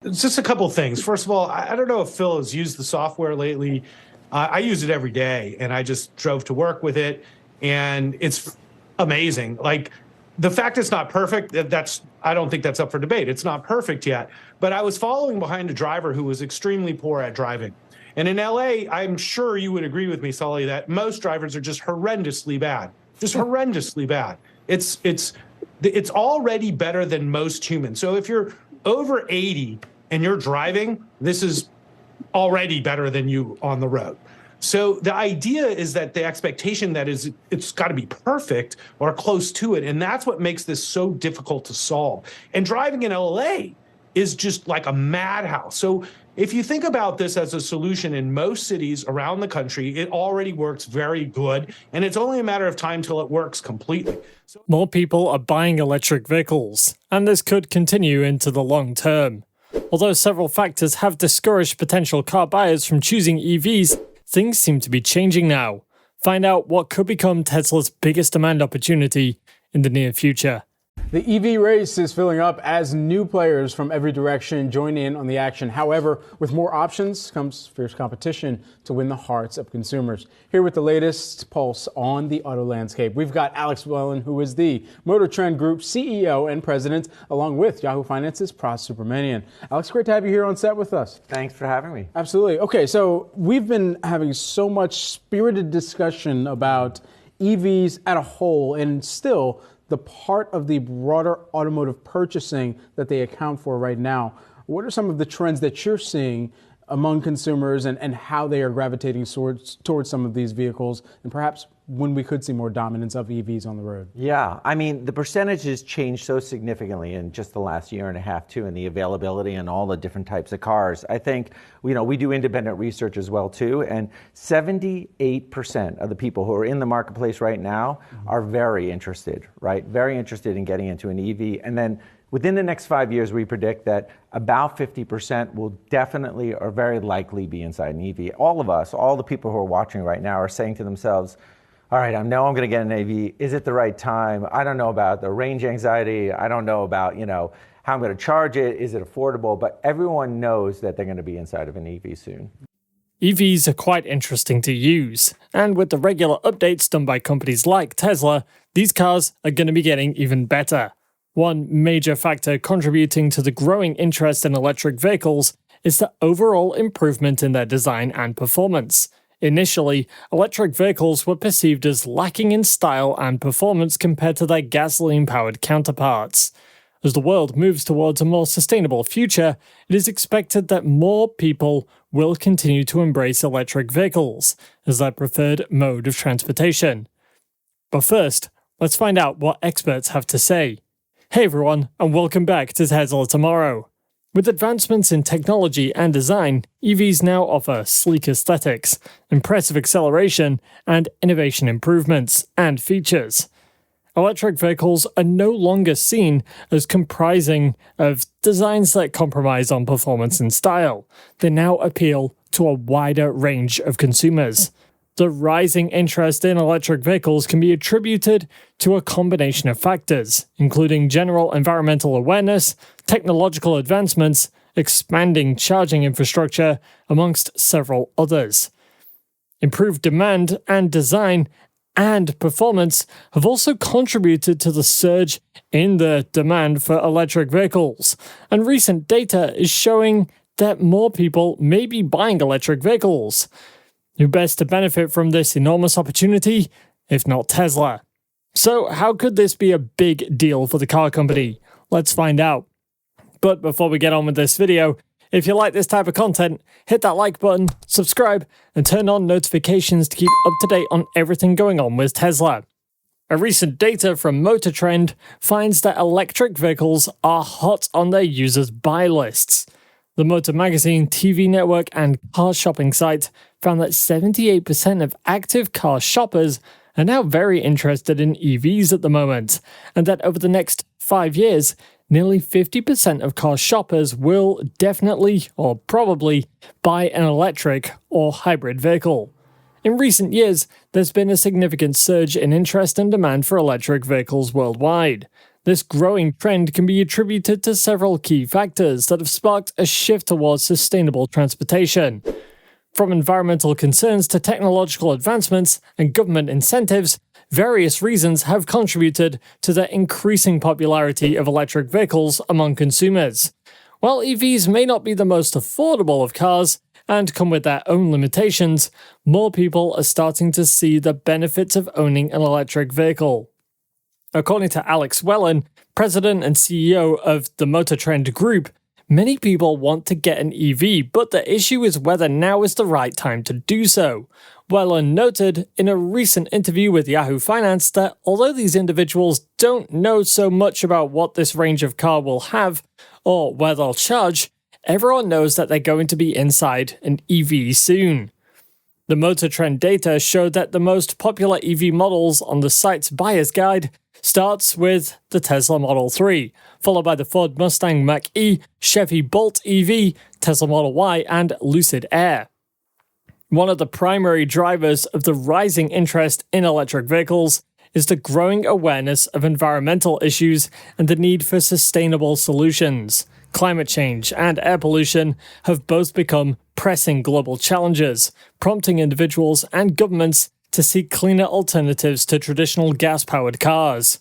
It's just a couple of things. First of all, I don't know if Phil has used the software lately. I use it every day, and I just drove to work with it, and it's amazing. Like, the fact it's not perfect, I don't think that's up for debate. It's not perfect yet. But I was following behind a driver who was extremely poor at driving. And in LA, I'm sure you would agree with me, Sully, that most drivers are just horrendously bad. Just horrendously bad. It's already better than most humans. So if you're over 80 and you're driving, this is already better than you on the road. So the idea is that the expectation that it's got to be perfect or close to it. And that's what makes this so difficult to solve. And driving in LA is just like a madhouse. So if you think about this as a solution in most cities around the country, it already works very good. And it's only a matter of time till it works completely. More people are buying electric vehicles, and this could continue into the long term. Although several factors have discouraged potential car buyers from choosing EVs, things seem to be changing now. Find out what could become Tesla's biggest demand opportunity in the near future. The EV race is filling up as new players from every direction join in on the action. However, with more options comes fierce competition to win the hearts of consumers. Here with the latest pulse on the auto landscape, we've got Alex Wellen, who is the Motor Trend Group CEO and President, along with Yahoo Finance's Pras Subramanian. Alex, great to have you here on set with us. Thanks for having me. Absolutely. Okay, so we've been having so much spirited discussion about EVs at a whole, and still the part of the broader automotive purchasing that they account for right now. What are some of the trends that you're seeing among consumers and how they are gravitating towards some of these vehicles, and perhaps when we could see more dominance of EVs on the road? Yeah, I mean, the percentages changed so significantly in just the last year and a half, too, in the availability and all the different types of cars. I think, we do independent research as well, too, and 78% of the people who are in the marketplace right now are very interested, right? Very interested in getting into an EV. And then within the next 5 years, we predict that about 50% will definitely or very likely be inside an EV. All of us, all the people who are watching right now are saying to themselves, all right, I know I'm going to get an EV. Is it the right time? I don't know about the range anxiety. I don't know about, how I'm going to charge it. Is it affordable? But everyone knows that they're going to be inside of an EV soon. EVs are quite interesting to use, and with the regular updates done by companies like Tesla, these cars are going to be getting even better. One major factor contributing to the growing interest in electric vehicles is the overall improvement in their design and performance. Initially, electric vehicles were perceived as lacking in style and performance compared to their gasoline-powered counterparts. As the world moves towards a more sustainable future, it is expected that more people will continue to embrace electric vehicles as their preferred mode of transportation. But first, let's find out what experts have to say. Hey everyone, and welcome back to Tesla Tomorrow. With advancements in technology and design, EVs now offer sleek aesthetics, impressive acceleration, and innovation improvements and features. Electric vehicles are no longer seen as comprising of designs that compromise on performance and style. They now appeal to a wider range of consumers. The rising interest in electric vehicles can be attributed to a combination of factors, including general environmental awareness, technological advancements, expanding charging infrastructure, amongst several others. Improved demand and design and performance have also contributed to the surge in the demand for electric vehicles, and recent data is showing that more people may be buying electric vehicles. Who best to benefit from this enormous opportunity, if not Tesla? So how could this be a big deal for the car company? Let's find out. But before we get on with this video, if you like this type of content, hit that like button, subscribe, and turn on notifications to keep up to date on everything going on with Tesla. A recent data from Motor Trend finds that electric vehicles are hot on their users' buy lists. The Motor Magazine, TV network, and car shopping site found that 78% of active car shoppers are now very interested in EVs at the moment, and that over the next 5 years, nearly 50% of car shoppers will definitely or probably buy an electric or hybrid vehicle. In recent years, there's been a significant surge in interest and demand for electric vehicles worldwide. This growing trend can be attributed to several key factors that have sparked a shift towards sustainable transportation. From environmental concerns to technological advancements and government incentives, various reasons have contributed to the increasing popularity of electric vehicles among consumers. While EVs may not be the most affordable of cars and come with their own limitations, more people are starting to see the benefits of owning an electric vehicle. According to Alex Wellen, president and CEO of the Motor Trend Group, many people want to get an EV, but the issue is whether now is the right time to do so. Wellen noted in a recent interview with Yahoo Finance that although these individuals don't know so much about what this range of car will have or where they'll charge, everyone knows that they're going to be inside an EV soon. The Motor Trend data showed that the most popular EV models on the site's buyer's guide starts with the Tesla Model 3, followed by the Ford Mustang Mach-E, Chevy Bolt EV, Tesla Model Y, and Lucid Air. One of the primary drivers of the rising interest in electric vehicles is the growing awareness of environmental issues and the need for sustainable solutions. Climate change and air pollution have both become pressing global challenges, prompting individuals and governments to seek cleaner alternatives to traditional gas-powered cars.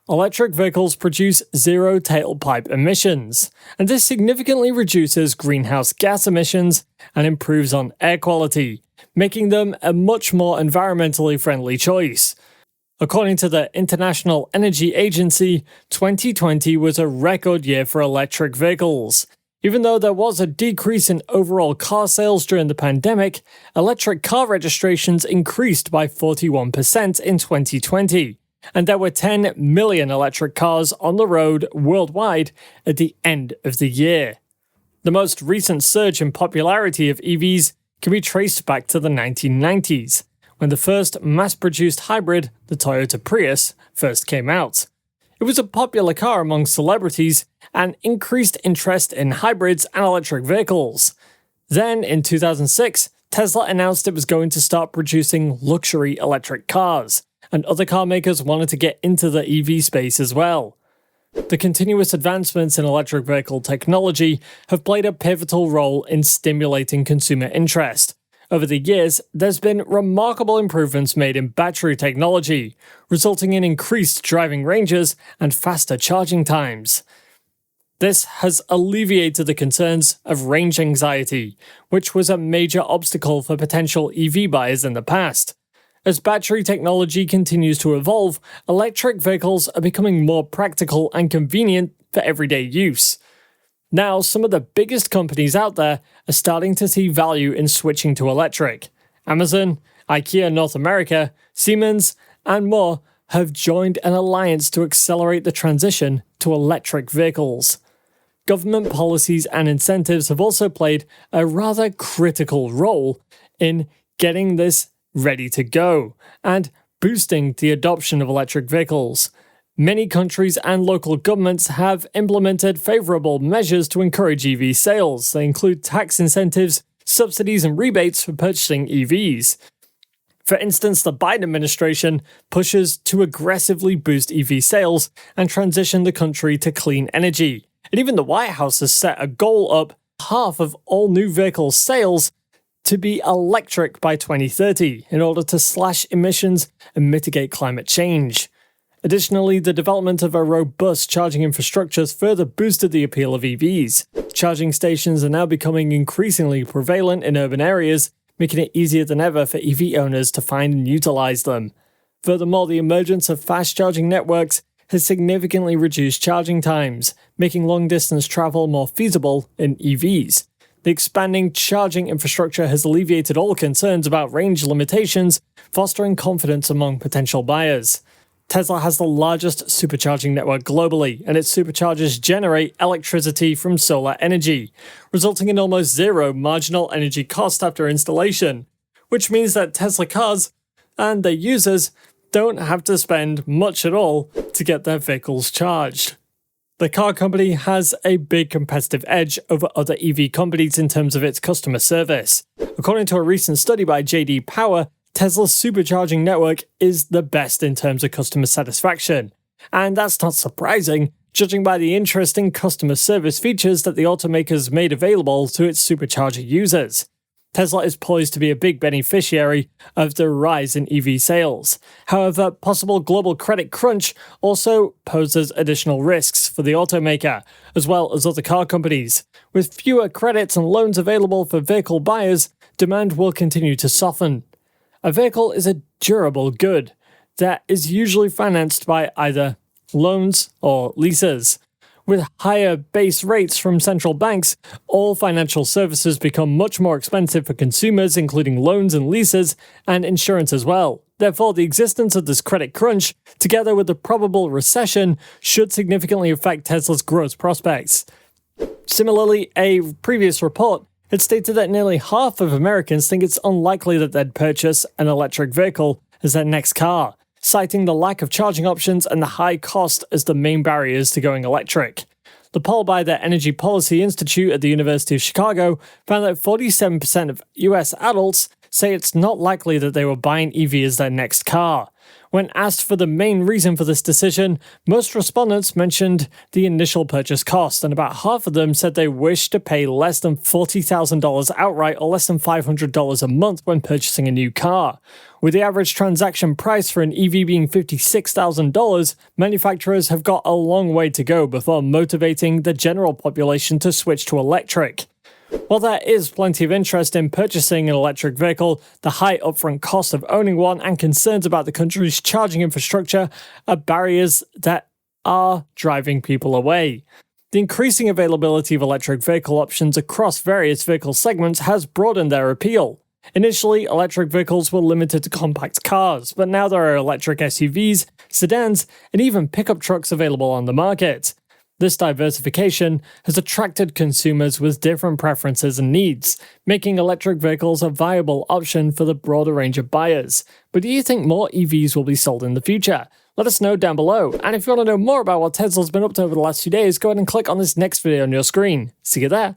Electric vehicles produce zero tailpipe emissions, and this significantly reduces greenhouse gas emissions and improves on air quality, making them a much more environmentally friendly choice. According to the International Energy Agency, 2020 was a record year for electric vehicles. Even though there was a decrease in overall car sales during the pandemic, electric car registrations increased by 41% in 2020, and there were 10 million electric cars on the road worldwide at the end of the year. The most recent surge in popularity of EVs can be traced back to the 1990s, when the first mass-produced hybrid, the Toyota Prius, first came out. It was a popular car among celebrities and increased interest in hybrids and electric vehicles. Then, in 2006, Tesla announced it was going to start producing luxury electric cars, and other car makers wanted to get into the EV space as well. The continuous advancements in electric vehicle technology have played a pivotal role in stimulating consumer interest. Over the years, there's been remarkable improvements made in battery technology, resulting in increased driving ranges and faster charging times. This has alleviated the concerns of range anxiety, which was a major obstacle for potential EV buyers in the past. As battery technology continues to evolve, electric vehicles are becoming more practical and convenient for everyday use. Now, some of the biggest companies out there are starting to see value in switching to electric. Amazon, IKEA North America, Siemens, and more have joined an alliance to accelerate the transition to electric vehicles. Government policies and incentives have also played a rather critical role in getting this ready to go and boosting the adoption of electric vehicles. Many countries and local governments have implemented favorable measures to encourage EV sales. They include tax incentives, subsidies, and rebates for purchasing EVs. For instance, the Biden administration pushes to aggressively boost EV sales and transition the country to clean energy. And even the White House has set a goal up half of all new vehicle sales to be electric by 2030 in order to slash emissions and mitigate climate change. Additionally, the development of a robust charging infrastructure has further boosted the appeal of EVs. Charging stations are now becoming increasingly prevalent in urban areas, making it easier than ever for EV owners to find and utilize them. Furthermore, the emergence of fast charging networks has significantly reduced charging times, making long-distance travel more feasible in EVs. The expanding charging infrastructure has alleviated all concerns about range limitations, fostering confidence among potential buyers. Tesla has the largest supercharging network globally, and its superchargers generate electricity from solar energy, resulting in almost zero marginal energy cost after installation, which means that Tesla cars and their users don't have to spend much at all to get their vehicles charged. The car company has a big competitive edge over other EV companies in terms of its customer service. According to a recent study by JD Power, Tesla's supercharging network is the best in terms of customer satisfaction, and that's not surprising, judging by the interesting customer service features that the automakers made available to its supercharger users. Tesla is poised to be a big beneficiary of the rise in EV sales. However, possible global credit crunch also poses additional risks for the automaker, as well as other car companies. With fewer credits and loans available for vehicle buyers, demand will continue to soften. A vehicle is a durable good that is usually financed by either loans or leases. With higher base rates from central banks, all financial services become much more expensive for consumers, including loans and leases, and insurance as well. Therefore, the existence of this credit crunch, together with the probable recession, should significantly affect Tesla's growth prospects. Similarly, a previous report had stated that nearly half of Americans think it's unlikely that they'd purchase an electric vehicle as their next car, citing the lack of charging options and the high cost as the main barriers to going electric. The poll by the Energy Policy Institute at the University of Chicago found that 47% of US adults say it's not likely that they will buy an EV as their next car. When asked for the main reason for this decision, most respondents mentioned the initial purchase cost, and about half of them said they wish to pay less than $40,000 outright or less than $500 a month when purchasing a new car. With the average transaction price for an EV being $56,000, manufacturers have got a long way to go before motivating the general population to switch to electric. While there is plenty of interest in purchasing an electric vehicle, the high upfront cost of owning one and concerns about the country's charging infrastructure are barriers that are driving people away. The increasing availability of electric vehicle options across various vehicle segments has broadened their appeal. Initially, electric vehicles were limited to compact cars, but now there are electric SUVs, sedans, and even pickup trucks available on the market. This diversification has attracted consumers with different preferences and needs, making electric vehicles a viable option for the broader range of buyers. But do you think more EVs will be sold in the future? Let us know down below. And if you want to know more about what Tesla's been up to over the last few days, go ahead and click on this next video on your screen. See you there.